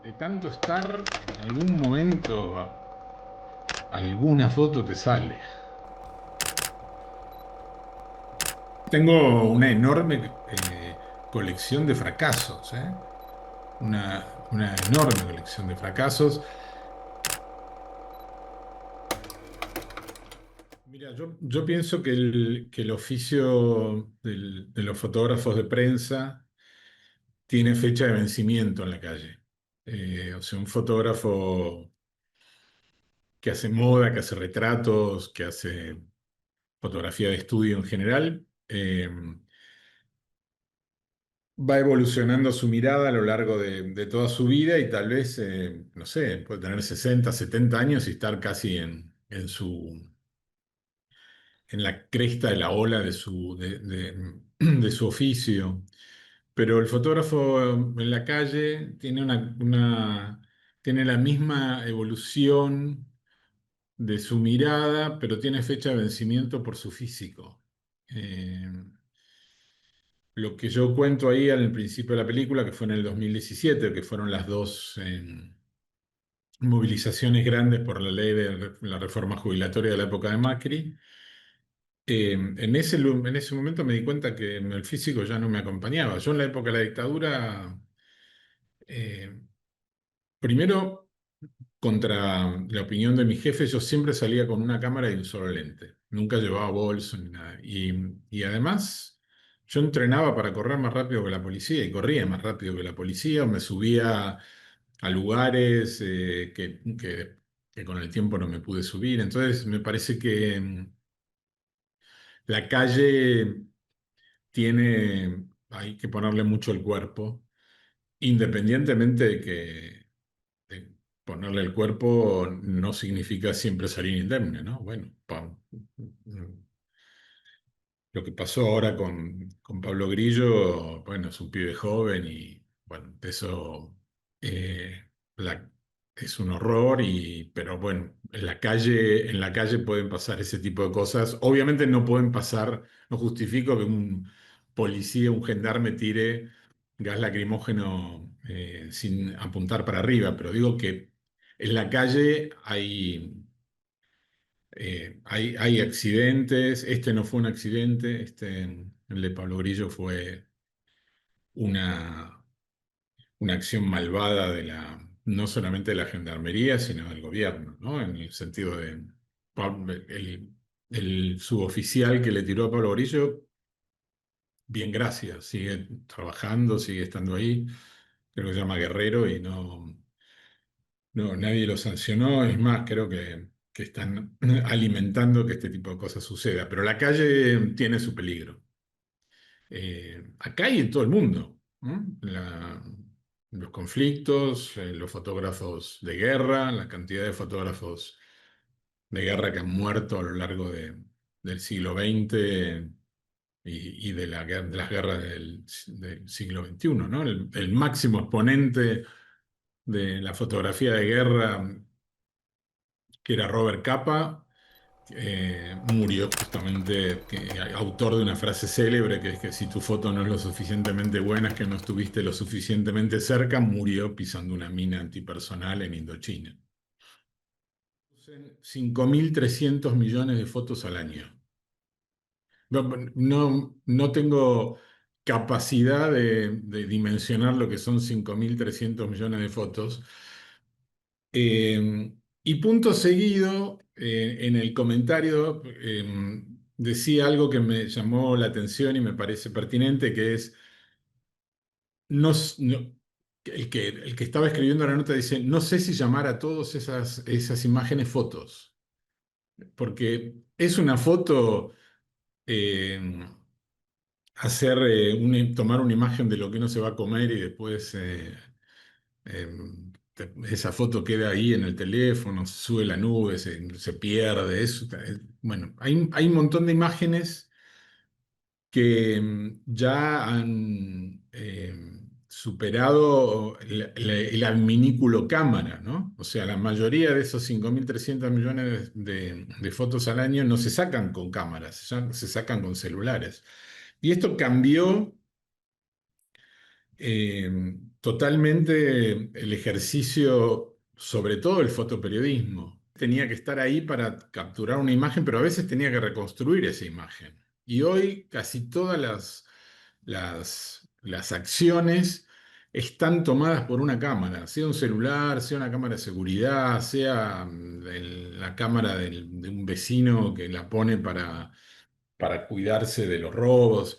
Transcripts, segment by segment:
De tanto estar, en algún momento alguna foto te sale. Tengo una enorme colección de fracasos, ¿eh? Una enorme colección de fracasos. Mira, yo pienso que el oficio de los fotógrafos de prensa tiene fecha de vencimiento en la calle. O sea, un fotógrafo que hace moda, que hace retratos, que hace fotografía de estudio en general, va evolucionando su mirada a lo largo de toda su vida y tal vez, no sé, puede tener 60, 70 años y estar casi en la cresta de la ola de su oficio. Pero el fotógrafo en la calle tiene tiene la misma evolución de su mirada, pero tiene fecha de vencimiento por su físico. Eh, Lo que yo cuento ahí al principio de la película, que fue en el 2017, que fueron las dos movilizaciones grandes por la ley de la reforma jubilatoria de la época de Macri, en ese momento me di cuenta que el físico ya no me acompañaba. Yo en la época de la dictadura, eh, primero, contra la opinión de mi jefe, yo siempre salía con una cámara y un solo lente. Nunca llevaba bolso ni nada. Y además, yo entrenaba para correr más rápido que la policía y corría más rápido que la policía. Me subía a lugares que con el tiempo no me pude subir. Entonces, me parece que la calle hay que ponerle mucho el cuerpo, independientemente de que ponerle el cuerpo no significa siempre salir indemne, ¿no? Bueno, lo que pasó ahora con Pablo Grillo, bueno, es un pibe joven y, bueno, eso eh, la- es un horror, pero bueno, en la calle pueden pasar ese tipo de cosas. Obviamente no pueden pasar, no justifico que un policía, un gendarme tire gas lacrimógeno sin apuntar para arriba, pero digo que en la calle hay accidentes. Este no fue un accidente, el de Pablo Grillo fue una, una acción malvada no solamente de la gendarmería, sino del gobierno, ¿no? En el sentido de el suboficial que le tiró a Pablo Grillo, bien, gracias, sigue trabajando, sigue estando ahí, creo que se llama Guerrero y no, nadie lo sancionó. Es más, creo que están alimentando que este tipo de cosas suceda. Pero la calle tiene su peligro. Acá y en todo el mundo, ¿no? Los conflictos, los fotógrafos de guerra, la cantidad de fotógrafos de guerra que han muerto a lo largo del siglo XX y de las guerras del siglo XXI, ¿no? El máximo exponente de la fotografía de guerra, que era Robert Capa, murió justamente, autor de una frase célebre que es que si tu foto no es lo suficientemente buena, es que no estuviste lo suficientemente cerca. Murió pisando una mina antipersonal en Indochina. 5.300 millones de fotos al año. No tengo capacidad de dimensionar lo que son 5.300 millones de fotos. Y punto seguido, en el comentario, decía algo que me llamó la atención y me parece pertinente, que es, no, el que estaba escribiendo la nota dice, no sé si llamar a todas esas imágenes fotos, porque es una foto, eh, tomar una imagen de lo que uno se va a comer y después Eh, esa foto queda ahí en el teléfono, se sube a la nube, se pierde. Bueno, hay un montón de imágenes que ya han superado el adminículo cámara, ¿no? O sea, la mayoría de esos 5.300 millones de fotos al año no se sacan con cámaras, ya se sacan con celulares. Y esto cambió Totalmente el ejercicio, sobre todo el fotoperiodismo. Tenía que estar ahí para capturar una imagen, pero a veces tenía que reconstruir esa imagen. Y hoy casi todas las acciones están tomadas por una cámara, sea un celular, sea una cámara de seguridad, sea la cámara de un vecino que la pone para cuidarse de los robos.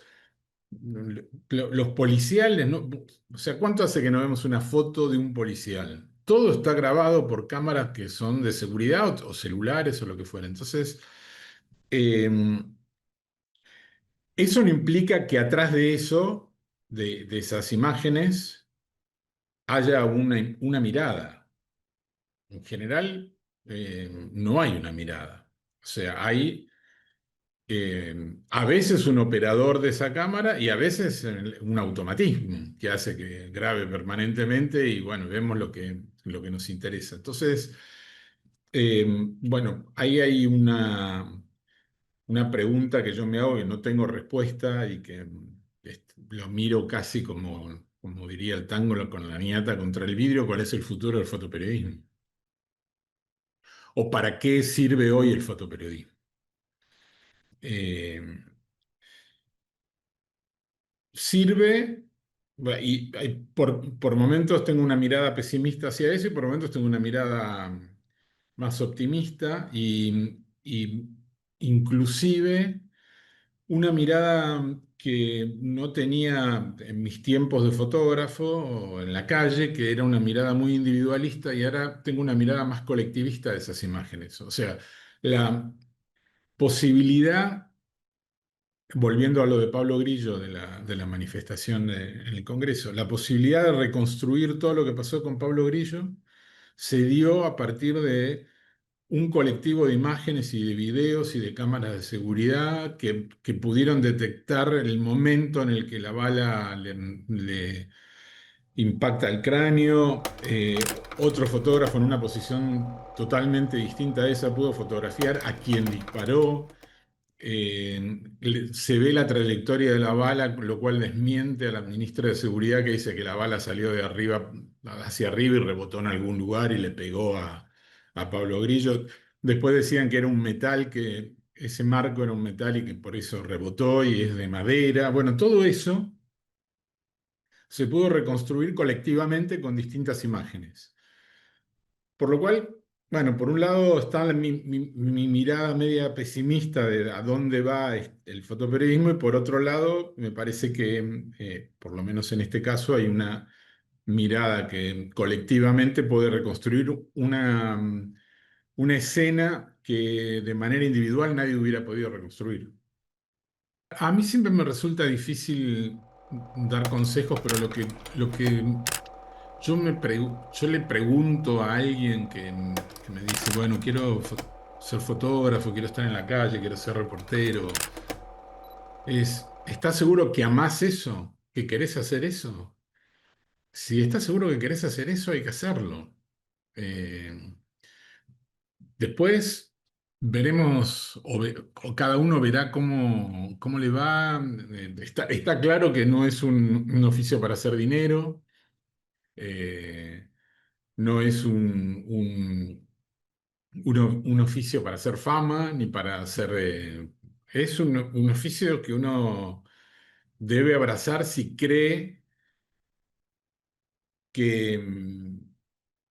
Los policiales, ¿no? O sea, ¿cuánto hace que no vemos una foto de un policial? Todo está grabado por cámaras que son de seguridad o celulares o lo que fuera. Entonces, eh, eso no implica que atrás de eso, de esas imágenes, haya una mirada. En general, no hay una mirada. O sea, hay a veces un operador de esa cámara y a veces un automatismo que hace que grabe permanentemente y bueno, vemos lo que nos interesa. Entonces, bueno, ahí hay una pregunta que yo me hago que no tengo respuesta y que lo miro casi como diría el tango con la niata contra el vidrio, ¿cuál es el futuro del fotoperiodismo? ¿O para qué sirve hoy el fotoperiodismo? Eh, Sirve, y por momentos tengo una mirada pesimista hacia eso y por momentos tengo una mirada más optimista y inclusive una mirada que no tenía en mis tiempos de fotógrafo o en la calle, que era una mirada muy individualista y ahora tengo una mirada más colectivista de esas imágenes. O sea, la posibilidad. Volviendo a lo de Pablo Grillo de la manifestación en el Congreso, la posibilidad de reconstruir todo lo que pasó con Pablo Grillo se dio a partir de un colectivo de imágenes y de videos y de cámaras de seguridad que pudieron detectar el momento en el que la bala le impacta el cráneo. Otro fotógrafo en una posición totalmente distinta a esa pudo fotografiar a quien disparó. Se ve la trayectoria de la bala, lo cual desmiente a la ministra de Seguridad que dice que la bala salió de arriba hacia arriba y rebotó en algún lugar y le pegó a Pablo Grillo. Después decían que era un metal, que ese marco era un metal y que por eso rebotó y es de madera. Bueno, todo eso se pudo reconstruir colectivamente con distintas imágenes. Por lo cual, bueno, por un lado está mi mirada media pesimista de a dónde va el fotoperiodismo y por otro lado me parece que, por lo menos en este caso, hay una mirada que colectivamente puede reconstruir una escena que de manera individual nadie hubiera podido reconstruir. A mí siempre me resulta difícil dar consejos, pero lo que yo le pregunto a alguien que me dice, bueno, quiero ser fotógrafo, quiero estar en la calle, quiero ser reportero, ¿estás seguro que amás eso? ¿Que querés hacer eso? Si estás seguro que querés hacer eso, hay que hacerlo. Eh, Después veremos, o cada uno verá cómo le va. Está claro que no es un oficio para hacer dinero. eh, no es un oficio para hacer fama, ni para hacer. Es un oficio que uno debe abrazar si cree que,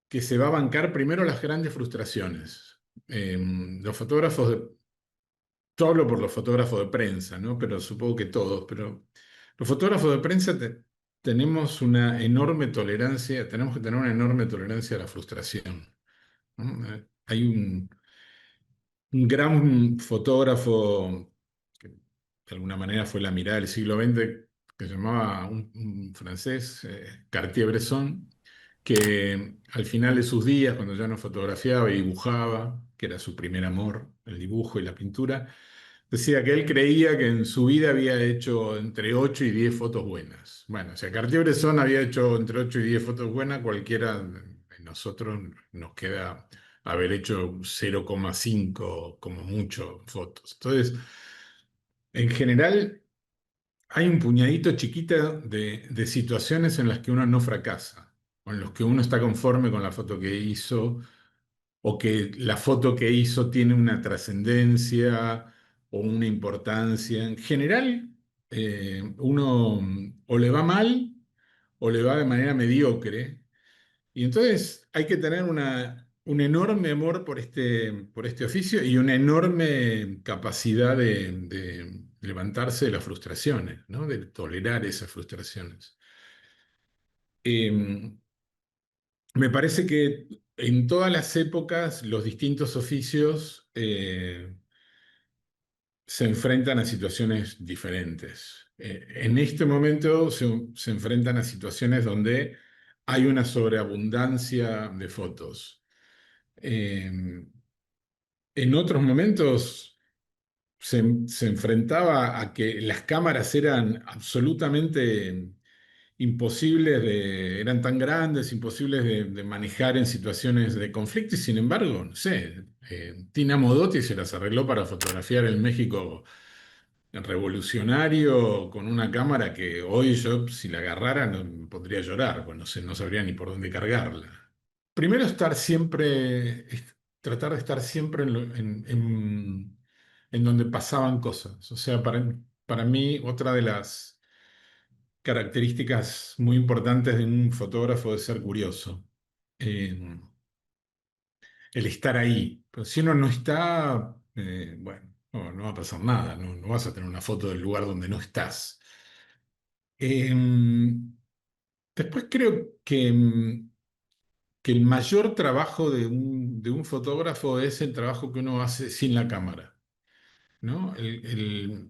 que se va a bancar primero las grandes frustraciones. Los fotógrafos, yo hablo por los fotógrafos de prensa, ¿no? Pero supongo que todos, pero los fotógrafos de prensa tenemos una enorme tolerancia, tenemos que tener una enorme tolerancia a la frustración, ¿no? Hay un gran fotógrafo que de alguna manera fue la mirada del siglo XX, que se llamaba un francés, Cartier-Bresson, que al final de sus días, cuando ya no fotografiaba y dibujaba, que era su primer amor, el dibujo y la pintura, decía que él creía que en su vida había hecho entre 8 y 10 fotos buenas. Bueno, o sea, Cartier-Bresson había hecho entre 8 y 10 fotos buenas, cualquiera de nosotros nos queda haber hecho 0,5 como mucho fotos. Entonces, en general, hay un puñadito chiquita de situaciones en las que uno no fracasa, o en los que uno está conforme con la foto que hizo, o que la foto que hizo tiene una trascendencia o una importancia. En general, uno o le va mal o le va de manera mediocre. Y entonces hay que tener un enorme amor por este oficio y una enorme capacidad de levantarse de las frustraciones, ¿no? De tolerar esas frustraciones. Eh, Me parece que en todas las épocas los distintos oficios se enfrentan a situaciones diferentes. En este momento se enfrentan a situaciones donde hay una sobreabundancia de fotos. Eh, en otros momentos se enfrentaba a que las cámaras eran absolutamente imposibles eran tan grandes, imposibles de manejar en situaciones de conflicto, y sin embargo, no sé, Tina Modotti se las arregló para fotografiar el México revolucionario con una cámara que hoy yo, si la agarrara, no me pondría a llorar, pues no sé, no sabría ni por dónde cargarla. Primero, tratar de estar siempre en donde pasaban cosas. O sea, para mí, otra de las características muy importantes de un fotógrafo es ser curioso. Eh, el estar ahí. Pero si uno no está, bueno, no va a pasar nada, no vas a tener una foto del lugar donde no estás. Eh, Después creo que el mayor trabajo de un fotógrafo es el trabajo que uno hace sin la cámara, ¿no? El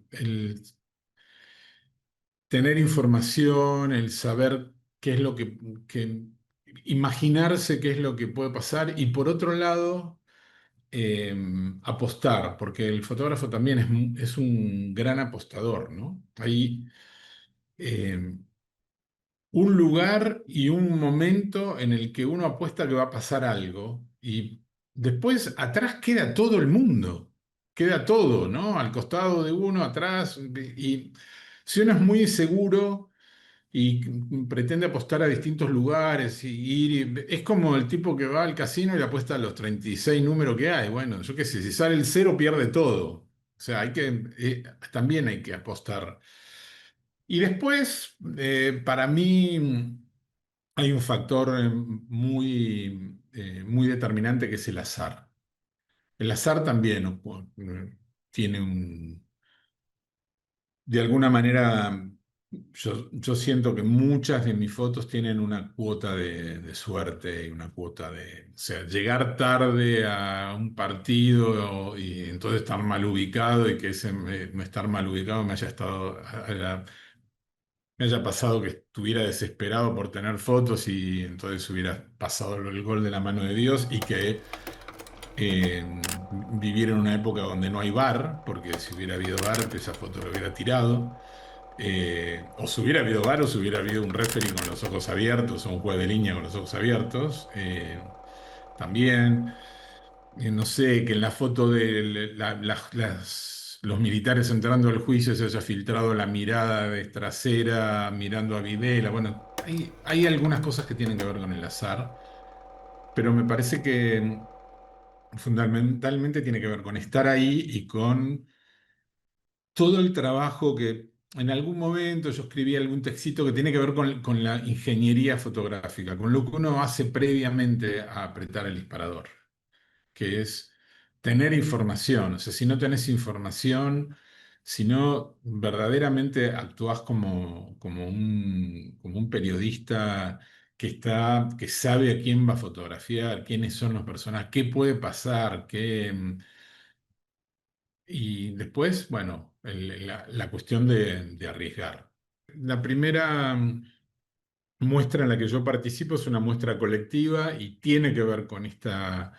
tener información, el saber qué es lo imaginarse qué es lo que puede pasar y por otro lado, eh, apostar, porque el fotógrafo también es un gran apostador, ¿no? Hay eh, un lugar y un momento en el que uno apuesta que va a pasar algo y después atrás queda todo el mundo, queda todo, ¿no? Al costado de uno, atrás, y si uno es muy seguro y pretende apostar a distintos lugares y es como el tipo que va al casino y le apuesta a los 36 números que hay. Bueno, yo qué sé, si sale el cero pierde todo. O sea, también hay que apostar. Y después, para mí, hay un factor muy determinante que es el azar. El azar también tiene de alguna manera, yo siento que muchas de mis fotos tienen una cuota de suerte y una cuota o sea, llegar tarde a un partido y entonces estar mal ubicado y que estar mal ubicado me haya pasado que estuviera desesperado por tener fotos y entonces hubiera pasado el gol de la mano de Dios y que viviera en una época donde no hay VAR, porque si hubiera habido VAR, esa foto lo hubiera tirado. O si hubiera habido VAR o si hubiera habido un referee con los ojos abiertos o un juez de línea con los ojos abiertos. También, no sé, que en la foto de los militares entrando al juicio se haya filtrado la mirada de trasera mirando a Videla. Bueno, hay algunas cosas que tienen que ver con el azar, pero me parece que fundamentalmente tiene que ver con estar ahí y con todo el trabajo que en algún momento yo escribí algún textito que tiene que ver con la ingeniería fotográfica, con lo que uno hace previamente a apretar el disparador, que es tener información. O sea, si no tenés información, si no verdaderamente actuás como un periodista que sabe a quién va a fotografiar, quiénes son los personajes, qué puede pasar, y después, bueno, la cuestión de arriesgar. La primera muestra en la que yo participo es una muestra colectiva y tiene que ver con esta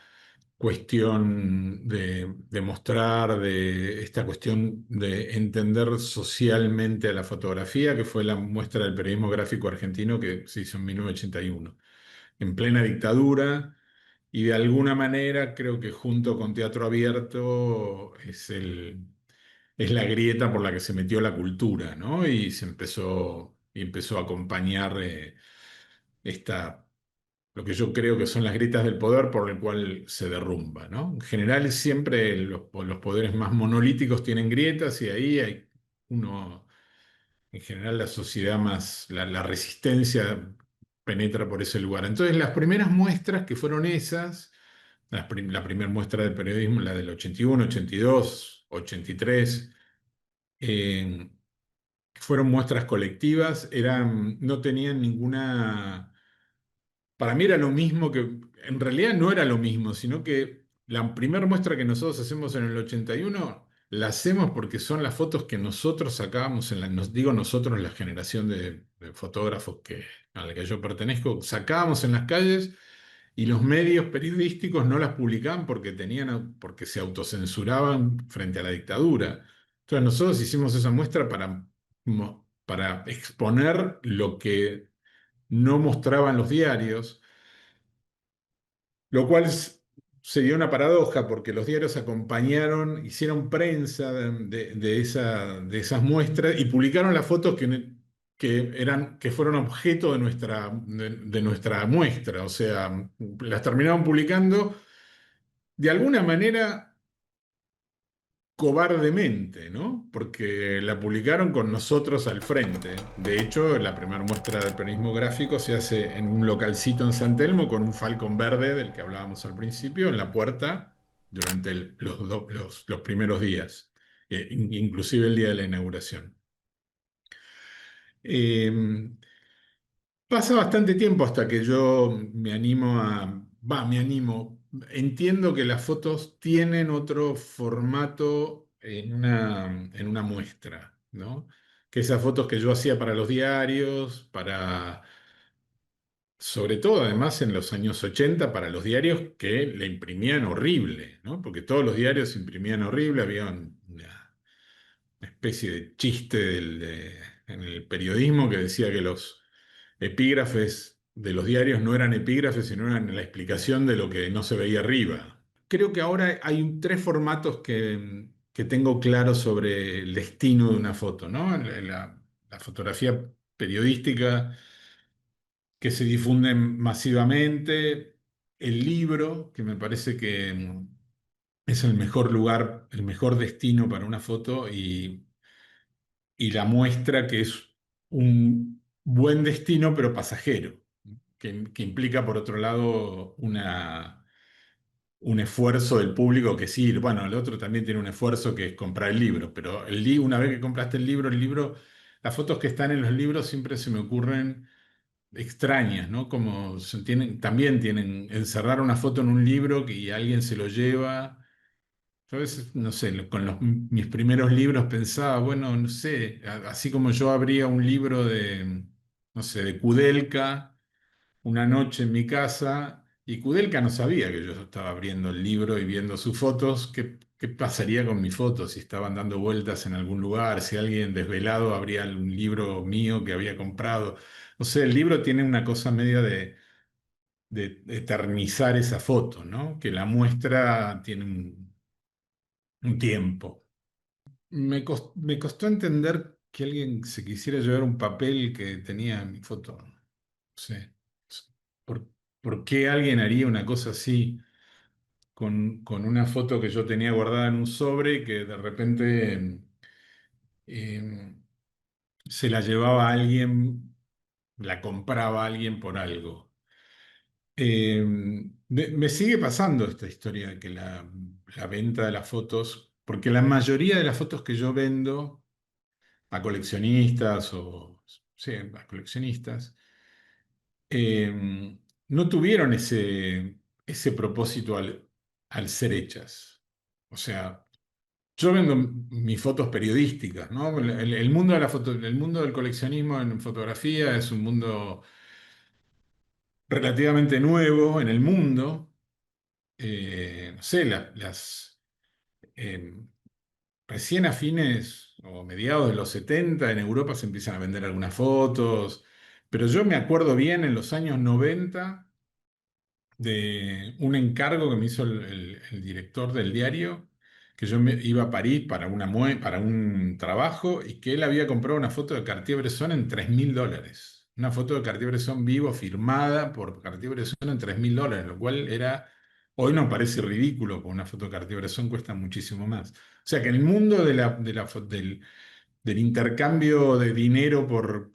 cuestión de mostrar, de esta cuestión de entender socialmente a la fotografía, que fue la muestra del periodismo gráfico argentino que se hizo en 1981, en plena dictadura. Y de alguna manera creo que junto con Teatro Abierto es es la grieta por la que se metió la cultura, ¿no? Y empezó a acompañar esta, lo que yo creo que son las grietas del poder por el cual se derrumba, ¿no? En general siempre los poderes más monolíticos tienen grietas y ahí hay uno, en general la sociedad más, la resistencia penetra por ese lugar. Entonces las primeras muestras que fueron esas, la primera muestra del periodismo, la del 81, 82, 83, eh, fueron muestras colectivas, no tenían ninguna. Para mí era lo mismo que, en realidad no era lo mismo, sino que la primera muestra que nosotros hacemos en el 81 la hacemos porque son las fotos que nosotros sacábamos digo nosotros, la generación de fotógrafos a la que yo pertenezco, sacábamos en las calles y los medios periodísticos no las publicaban porque se autocensuraban frente a la dictadura. Entonces nosotros hicimos esa muestra para exponer lo que no mostraban los diarios, lo cual se dio una paradoja porque los diarios acompañaron, hicieron prensa de esas muestras y publicaron las fotos que fueron objeto de nuestra muestra. O sea, las terminaron publicando de alguna manera cobardemente, ¿no? Porque la publicaron con nosotros al frente. De hecho, la primera muestra del periodismo gráfico se hace en un localcito en San Telmo con un falcón verde del que hablábamos al principio en la puerta durante los primeros días, inclusive el día de la inauguración. Eh, Pasa bastante tiempo hasta que yo me animo me animo. Entiendo que las fotos tienen otro formato en una muestra, ¿no? Que esas fotos que yo hacía para los diarios, sobre todo además en los años 80 para los diarios que le imprimían horrible, ¿no? Porque todos los diarios imprimían horrible, había una especie de chiste en el periodismo que decía que los epígrafes de los diarios no eran epígrafes, sino eran la explicación de lo que no se veía arriba. Creo que ahora hay tres formatos que tengo claros sobre el destino de una foto, ¿no? La fotografía periodística que se difunde masivamente, el libro, que me parece que es el mejor lugar, el mejor destino para una foto, y la muestra que es un buen destino pero pasajero, que implica por otro lado un esfuerzo del público que sí, bueno, el otro también tiene un esfuerzo que es comprar el libro, pero una vez que compraste el libro, las fotos que están en los libros siempre se me ocurren extrañas, ¿no? Como también tienen encerrar una foto en un libro y alguien se lo lleva. Yo a veces, no sé, mis primeros libros pensaba, bueno, no sé, así como yo abría un libro no sé, de Kudelka una noche en mi casa, y Kudelka no sabía que yo estaba abriendo el libro y viendo sus fotos, qué pasaría con mis fotos? Si estaban dando vueltas en algún lugar, si alguien desvelado abría un libro mío que había comprado. O sea, el libro tiene una cosa media de eternizar esa foto, ¿no? Que la muestra tiene un tiempo. Me costó entender que alguien se quisiera llevar un papel que tenía mi foto. No sé. ¿Por, por qué alguien haría una cosa así con una foto que yo tenía guardada en un sobre que de repente eh, se la llevaba a alguien, la compraba a alguien por algo? Me sigue pasando esta historia de que la venta de las fotos, porque la mayoría de las fotos que yo vendo a coleccionistas sí, a coleccionistas, no tuvieron ese propósito al ser hechas. O sea, yo vendo mis fotos periodísticas, ¿no? El mundo de el mundo del coleccionismo en fotografía es un mundo relativamente nuevo en el mundo. No sé, eh, recién a fines o mediados de los 70 en Europa se empiezan a vender algunas fotos, pero yo me acuerdo bien en los años 90 de un encargo que me hizo el director del diario, que iba a París para, para un trabajo y que él había comprado una foto de Cartier-Bresson en $3.000. Una foto de Cartier-Bresson vivo firmada por Cartier-Bresson en $3.000, lo cual era, hoy nos parece ridículo, porque una foto de Cartier-Bresson cuesta muchísimo más. O sea que en el mundo del intercambio de dinero por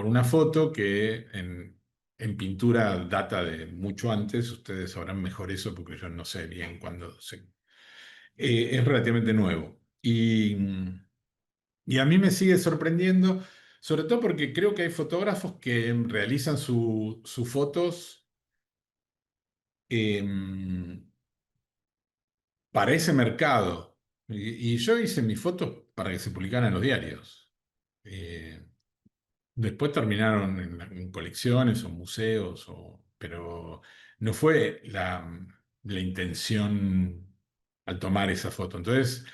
una foto que en pintura data de mucho antes, ustedes sabrán mejor eso porque yo no sé bien cuándo es relativamente nuevo. Y a mí me sigue sorprendiendo, sobre todo porque creo que hay fotógrafos que realizan sus fotos em, para ese mercado. Y yo hice mis fotos para que se publicaran en los diarios. Eh, Después terminaron en colecciones o museos, pero no fue la intención al tomar esa foto. Entonces,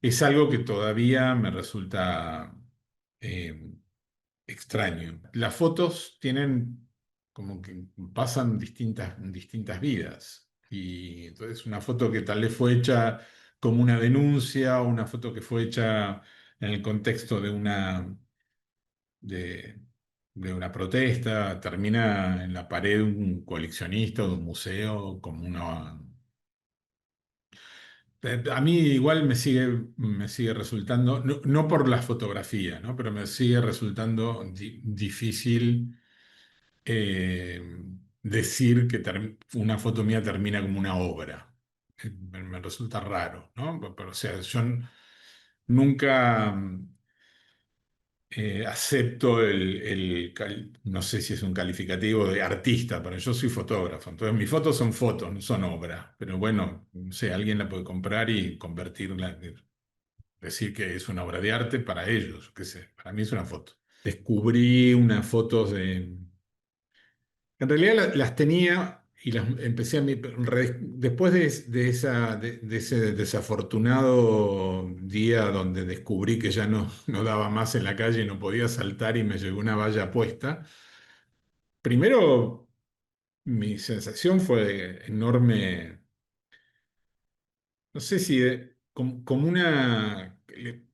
es algo que todavía me resulta eh, extraño. Las fotos tienen como que pasan distintas vidas. Y entonces una foto que tal vez fue hecha como una denuncia o una foto que fue hecha en el contexto de, de una protesta, termina en la pared de un coleccionista o de un museo como una... A mí igual me sigue resultando, no por la fotografía, ¿no? Pero me sigue resultando difícil eh, decir que una foto mía termina como una obra. Me resulta raro, ¿no? Pero, o sea, yo nunca acepto no sé si es un calificativo de artista, pero yo soy fotógrafo, entonces mis fotos, no son obra, pero bueno, no sé, alguien la puede comprar y convertirla, decir que es una obra de arte para ellos, qué sé, para mí es una foto. Descubrí unas fotos en realidad las tenía y las empecé después de ese desafortunado día donde descubrí que ya no daba más en la calle y no podía saltar y me llegó una valla puesta. Primero, mi sensación fue de enorme, no sé si como una...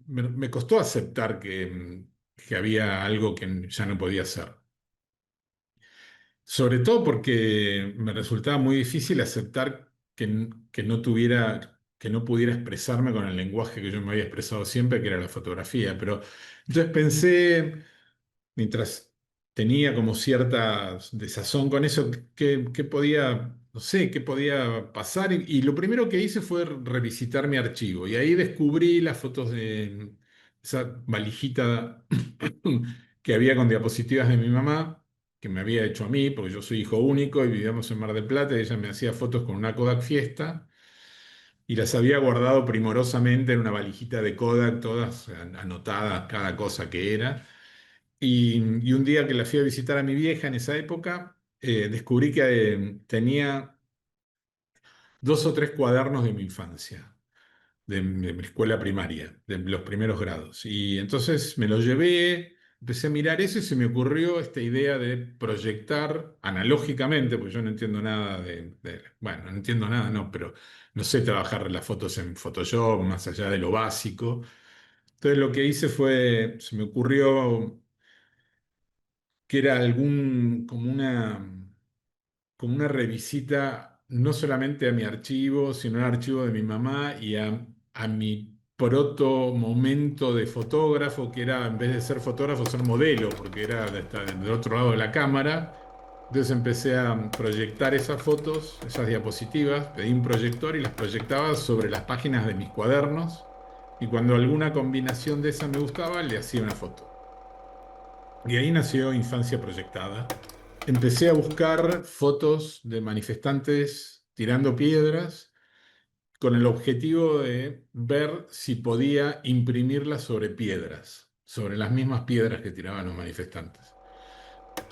Me costó aceptar que había algo que ya no podía hacer. Sobre todo porque me resultaba muy difícil aceptar que no pudiera expresarme con el lenguaje que yo me había expresado siempre, que era la fotografía. Pero entonces pensé, mientras tenía como cierta desazón con eso, qué podía, no sé, qué podía pasar. Y lo primero que hice fue revisitar mi archivo. Y ahí descubrí las fotos de esa valijita que había con diapositivas de mi mamá, que me había hecho a mí, porque yo soy hijo único y vivíamos en Mar del Plata, y ella me hacía fotos con una Kodak Fiesta. Y las había guardado primorosamente en una valijita de Kodak, todas anotadas, cada cosa que era. Y un día que la fui a visitar a mi vieja en esa época, descubrí que tenía dos o tres cuadernos de mi infancia, de mi escuela primaria, de los primeros grados. Y entonces me lo llevé, empecé a mirar eso y se me ocurrió esta idea de proyectar analógicamente, porque yo no entiendo nada bueno, no entiendo nada, no, pero no sé trabajar las fotos en Photoshop, más allá de lo básico. Entonces lo que hice fue, se me ocurrió que era como una revisita no solamente a mi archivo, sino al archivo de mi mamá y a mi proto momento de fotógrafo, que era en vez de ser fotógrafo, ser modelo, porque era del otro lado de la cámara. Entonces empecé a proyectar esas fotos, esas diapositivas, pedí un proyector y las proyectaba sobre las páginas de mis cuadernos. Y cuando alguna combinación de esa me gustaba, le hacía una foto. Y ahí nació Infancia Proyectada. Empecé a buscar fotos de manifestantes tirando piedras con el objetivo de ver si podía imprimirlas sobre piedras, sobre las mismas piedras que tiraban los manifestantes.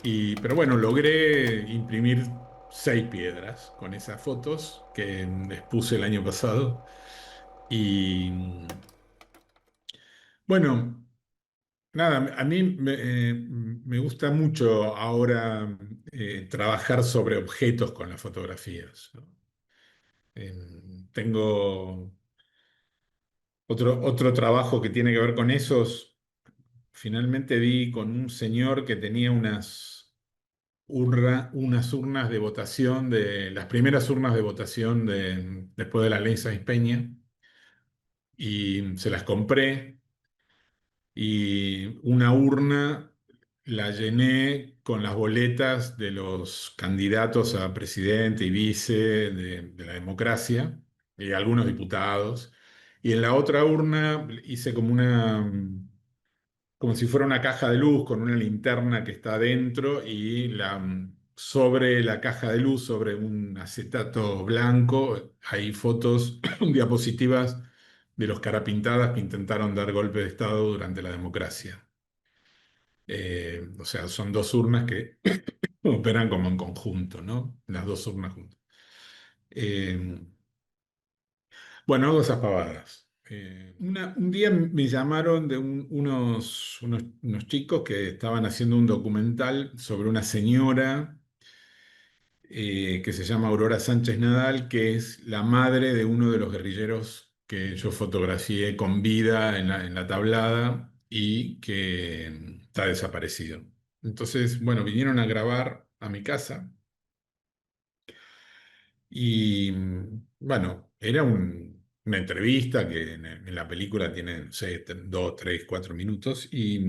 Pero bueno, logré imprimir 6 piedras con esas fotos que expuse el año pasado. Y bueno, nada, a mí me gusta mucho ahora trabajar sobre objetos con las fotografías, ¿no? Tengo otro trabajo que tiene que ver con esos. Finalmente di con un señor que tenía unas urnas de votación, las primeras urnas de votación después de la ley Sáenz Peña, y se las compré. Y una urna la llené con las boletas de los candidatos a presidente y vice de la democracia y algunos diputados. Y en la otra urna hice como si fuera una caja de luz con una linterna que está adentro y sobre la caja de luz, sobre un acetato blanco, hay fotos, diapositivas de los carapintadas que intentaron dar golpe de Estado durante la democracia. O sea, son dos urnas que operan como en conjunto, ¿no? Las dos urnas juntas. Eh, bueno, hago esas pavadas. Un día me llamaron de unos chicos que estaban haciendo un documental sobre una señora que se llama Aurora Sánchez Nadal, que es la madre de uno de los guerrilleros que yo fotografié con vida en la tablada y que está desaparecido. Entonces, bueno, vinieron a grabar a mi casa y, bueno, era una entrevista que en la película tiene, no sé, 2, 3, 4 minutos y,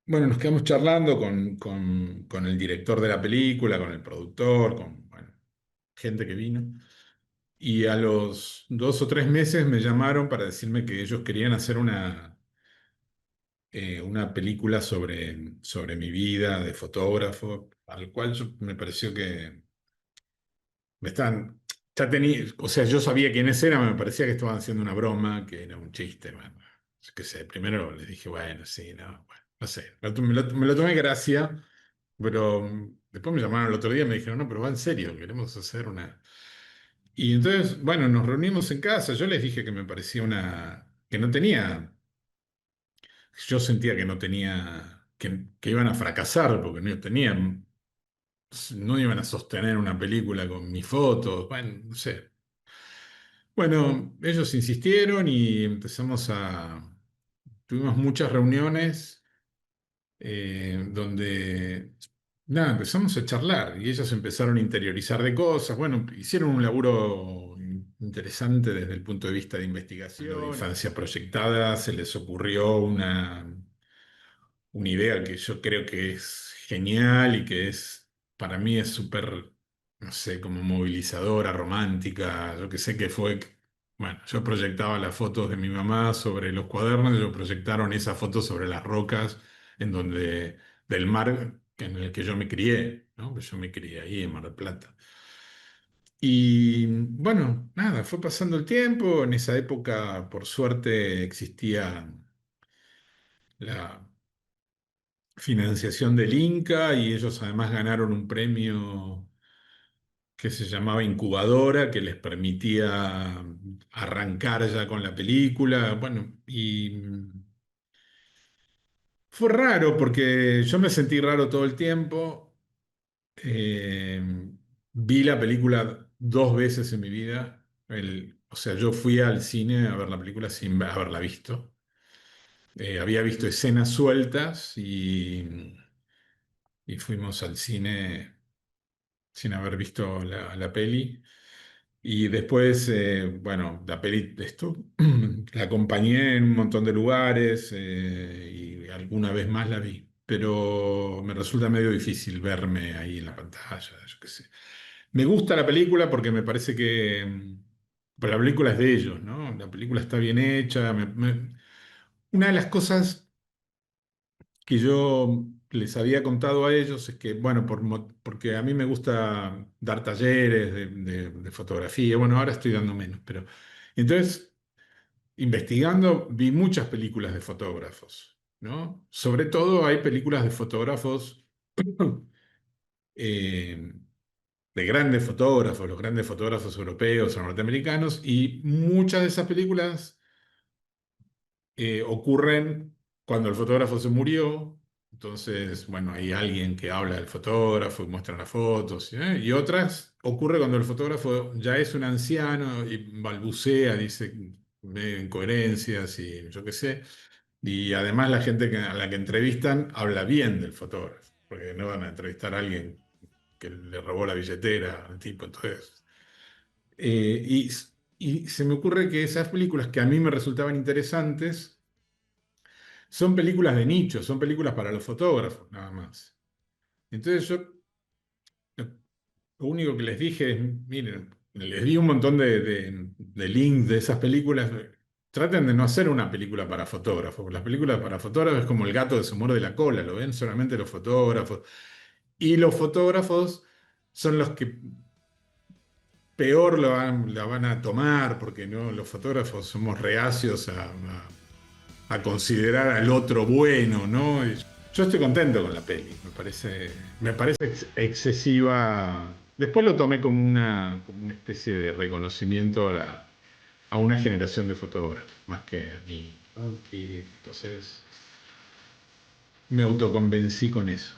bueno, nos quedamos charlando con el director de la película, con el productor, con, bueno, gente que vino. Y a los 2 o 3 meses me llamaron para decirme que ellos querían hacer una película sobre mi vida de fotógrafo, al cual me pareció que me estaban, ya tenía, o sea, yo sabía quiénes eran, me parecía que estaban haciendo una broma, que era un chiste, bueno, yo qué sé, primero les dije, bueno, sí, no, bueno, no sé, me lo tomé gracia, pero después me llamaron el otro día y me dijeron, no, pero va en serio, queremos hacer una... Y entonces, bueno, nos reunimos en casa. Yo les dije que me parecía que no tenía, yo sentía que no tenía, que iban a fracasar porque no tenían, no iban a sostener una película con mis fotos. Bueno, no sé. Bueno, ellos insistieron y tuvimos muchas reuniones donde, nada, empezamos a charlar y ellos empezaron a interiorizar de cosas. Bueno, hicieron un laburo interesante desde el punto de vista de investigación. De infancia proyectada, se les ocurrió una idea que yo creo que es genial y que para mí es súper, no sé, como movilizadora, romántica. Yo que sé que fue, bueno, yo proyectaba las fotos de mi mamá sobre los cuadernos, ellos proyectaron esas fotos sobre las rocas del mar en el que yo me crié, ¿no? Que yo me crié ahí en Mar del Plata. Y bueno, nada, fue pasando el tiempo. En esa época, por suerte, existía la financiación del Inca y ellos además ganaron un premio que se llamaba Incubadora, que les permitía arrancar ya con la película. Bueno, y fue raro porque yo me sentí raro todo el tiempo. Eh, Vi la película 2 veces en mi vida. O sea, yo fui al cine a ver la película sin haberla visto. Había visto escenas sueltas y fuimos al cine sin haber visto la peli. Y después, bueno, la peli, la acompañé en un montón de lugares y alguna vez más la vi, pero me resulta medio difícil verme ahí en la pantalla, yo qué sé. Me gusta la película porque me parece que pero la película es de ellos, ¿no? La película está bien hecha. Una de las cosas que yo les había contado a ellos es que, bueno, porque a mí me gusta dar talleres de fotografía, bueno, ahora estoy dando menos, pero entonces, investigando, vi muchas películas de fotógrafos, ¿no? Sobre todo hay películas de fotógrafos, eh, de grandes fotógrafos, los grandes fotógrafos europeos o norteamericanos, y muchas de esas películas ocurren cuando el fotógrafo se murió, Entonces, bueno, hay alguien que habla del fotógrafo y muestra las fotos, ¿eh? Y otras ocurre cuando el fotógrafo ya es un anciano y balbucea, dice incoherencias y yo qué sé. Y además la gente a la que entrevistan habla bien del fotógrafo, porque no van a entrevistar a alguien que le robó la billetera al tipo. Entonces, y, y se me ocurre que esas películas que a mí me resultaban interesantes son películas de nicho, son películas para los fotógrafos, nada más. Entonces yo lo lo único que les dije es, miren, les di un montón de links de esas películas. Traten de no hacer una película para fotógrafos, porque las películas para fotógrafos es como el gato que se muerde la cola, lo ven solamente los fotógrafos. Y los fotógrafos son los que peor la van a tomar, porque no, los fotógrafos somos reacios a considerar al otro bueno, ¿no? Y yo estoy contento con la peli, me parece excesiva. Después lo tomé como una especie de reconocimiento a una generación de fotógrafos, más que a mí, ¿no? Y entonces me autoconvencí con eso.